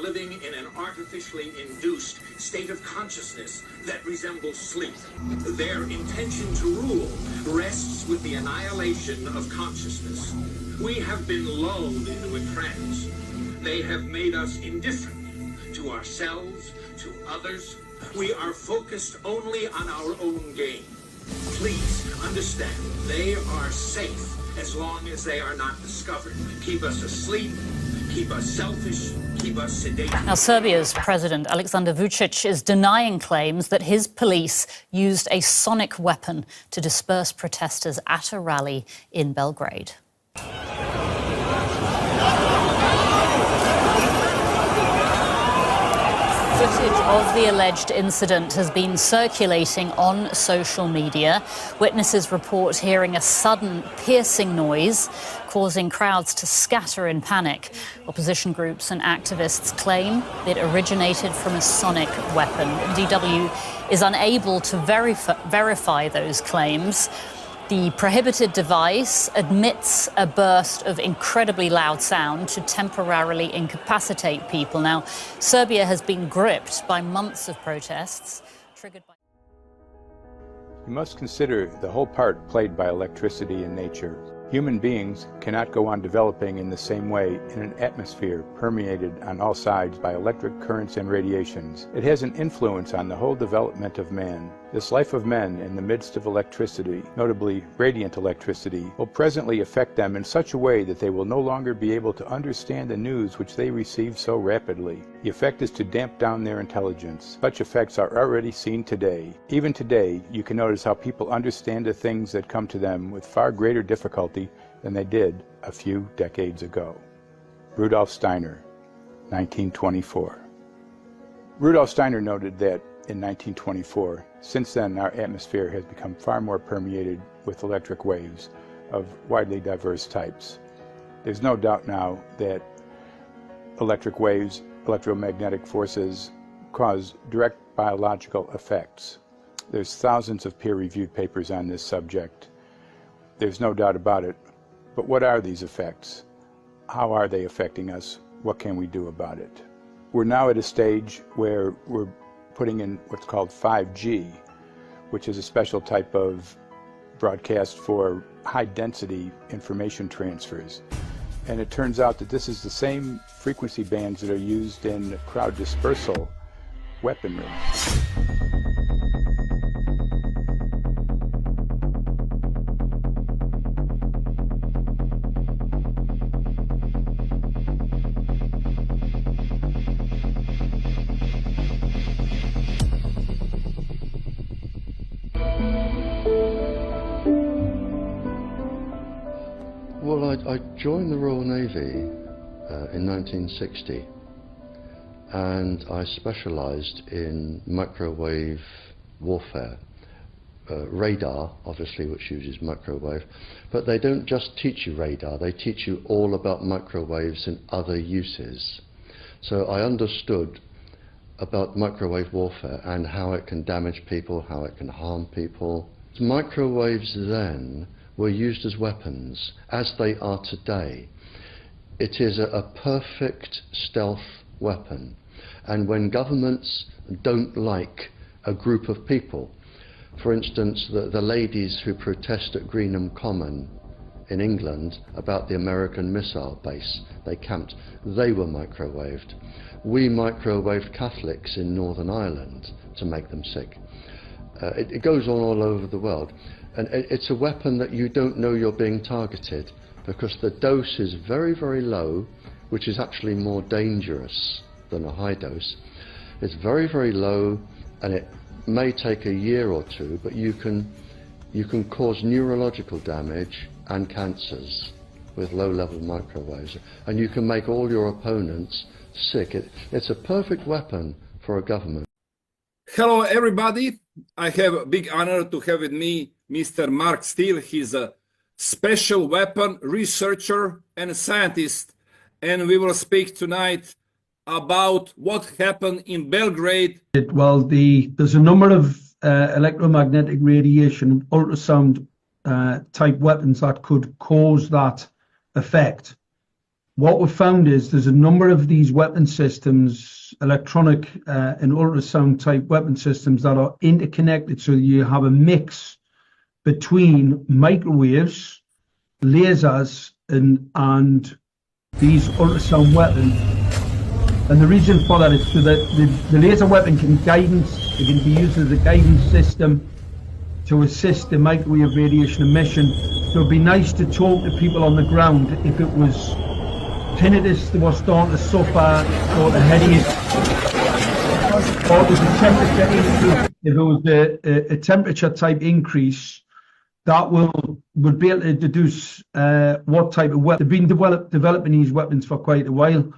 living in an artificially induced state of consciousness that resembles sleep. Their intention to rule rests with the annihilation of consciousness. We have been lulled into a trance. They have made us indifferent to ourselves, to others. We are focused only on our own gain. Please understand, they are safe as long as they are not discovered. Keep us asleep, keep us selfish, keep us sedated. Now, Serbia's President Aleksandar Vučić is denying claims that his police used a sonic weapon to disperse protesters at a rally in Belgrade. Footage of the alleged incident has been circulating on social media. Witnesses report hearing a sudden piercing noise, causing crowds to scatter in panic. Opposition groups and activists claim it originated from a sonic weapon. DW is unable to verify those claims. The prohibited device admits a burst of incredibly loud sound to temporarily incapacitate people. Now, Serbia has been gripped by months of protests, triggered by... You must consider the whole part played by electricity in nature. Human beings cannot go on developing in the same way in an atmosphere permeated on all sides by electric currents and radiations. It has an influence on the whole development of man. This life of men in the midst of electricity, notably radiant electricity, will presently affect them in such a way that they will no longer be able to understand the news which they receive so rapidly. The effect is to damp down their intelligence. Such effects are already seen today. Even today, you can notice how people understand the things that come to them with far greater difficulty than they did a few decades ago. Rudolf Steiner, 1924. Rudolf Steiner noted that in 1924, since then our atmosphere has become far more permeated with electric waves of widely diverse types. There's no doubt now that electric waves, electromagnetic forces, cause direct biological effects. There's thousands of peer-reviewed papers on this subject. There's no doubt about it. But what are these effects? How are they affecting us? What can we do about it? We're now at a stage where we're putting in what's called 5G, which is a special type of broadcast for high-density information transfers. And it turns out that this is the same frequency bands that are used in crowd dispersal weaponry. Well, I joined the Royal Navy in 1960, and I specialised in microwave warfare. Radar, obviously, which uses microwave, but they don't just teach you radar, they teach you all about microwaves and other uses. So I understood about microwave warfare and how it can damage people, how it can harm people. Microwaves then were used as weapons, as they are today. It is a perfect stealth weapon, and when governments don't like a group of people, for instance the ladies who protest at Greenham Common in England about the American missile base they camped, they were microwaved. We microwaved Catholics in Northern Ireland to make them sick. It goes on all over the world. And it's a weapon that you don't know you're being targeted, because the dose is very, very low, which is actually more dangerous than a high dose. It's very, very low, and it may take a year or two, but you can cause neurological damage and cancers with low-level microwaves, and you can make all your opponents sick. It's a perfect weapon for a government. Hello, everybody. I have a big honor to have with me Mr. Mark Steele. He's a special weapon researcher and scientist, and we will speak tonight about what happened in Belgrade. Well, there's a number of electromagnetic radiation, ultrasound type weapons that could cause that effect. what we've found is there's a number of these weapon systems, electronic and ultrasound type weapon systems, that are interconnected. So you have a mix between microwaves, lasers, and these ultrasound weapons. And the reason for that is so that the laser weapon can guidance, it can be used as a guidance system to assist the microwave radiation emission. So it'd be nice to talk to people on the ground if it was tinnitus that was starting to suffer, or the headache, or there's a temperature increase. If it was a temperature type increase, that would be able to deduce what type of weapon. They've been developing these weapons for quite a while.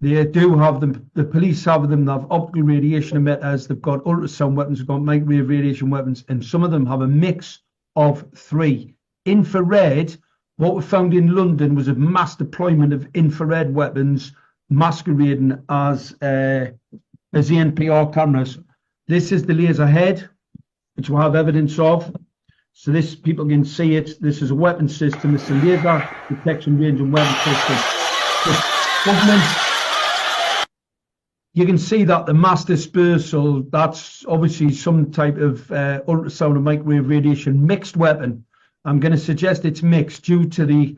They do have them, the police have them, they have optical radiation emitters, they've got ultrasound weapons, they've got microwave radiation weapons, and some of them have a mix of three. Infrared, what we found in London was a mass deployment of infrared weapons masquerading as NPR cameras. This is the laser head, which we have evidence of. So this, people can see it. This is a weapon system. It's a laser detection range and weapon system. You can see that the mass dispersal, that's obviously some type of ultrasound and microwave radiation mixed weapon. I'm going to suggest it's mixed due to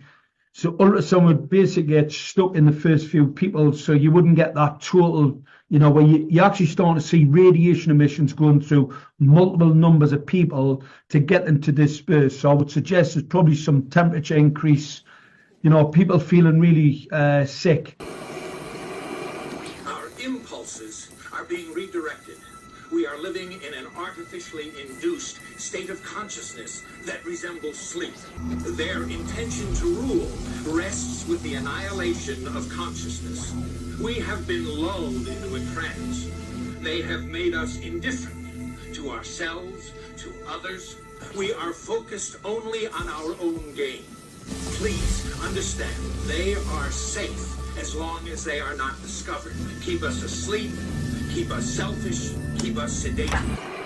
so ultrasound would basically get stuck in the first few people, so you wouldn't get that total, where you actually start to see radiation emissions going through multiple numbers of people to get them to disperse. So I would suggest there's probably some temperature increase, people feeling really sick. Our impulses are being redirected. We are living in an artificially induced state of consciousness that resembles sleep. Their intention to rule rests with the annihilation of consciousness. We have been lulled into a trance. They have made us indifferent to ourselves, to others. We are focused only on our own gain. Please understand, they are safe as long as they are not discovered. Keep us asleep, keep us selfish, keep us sedated.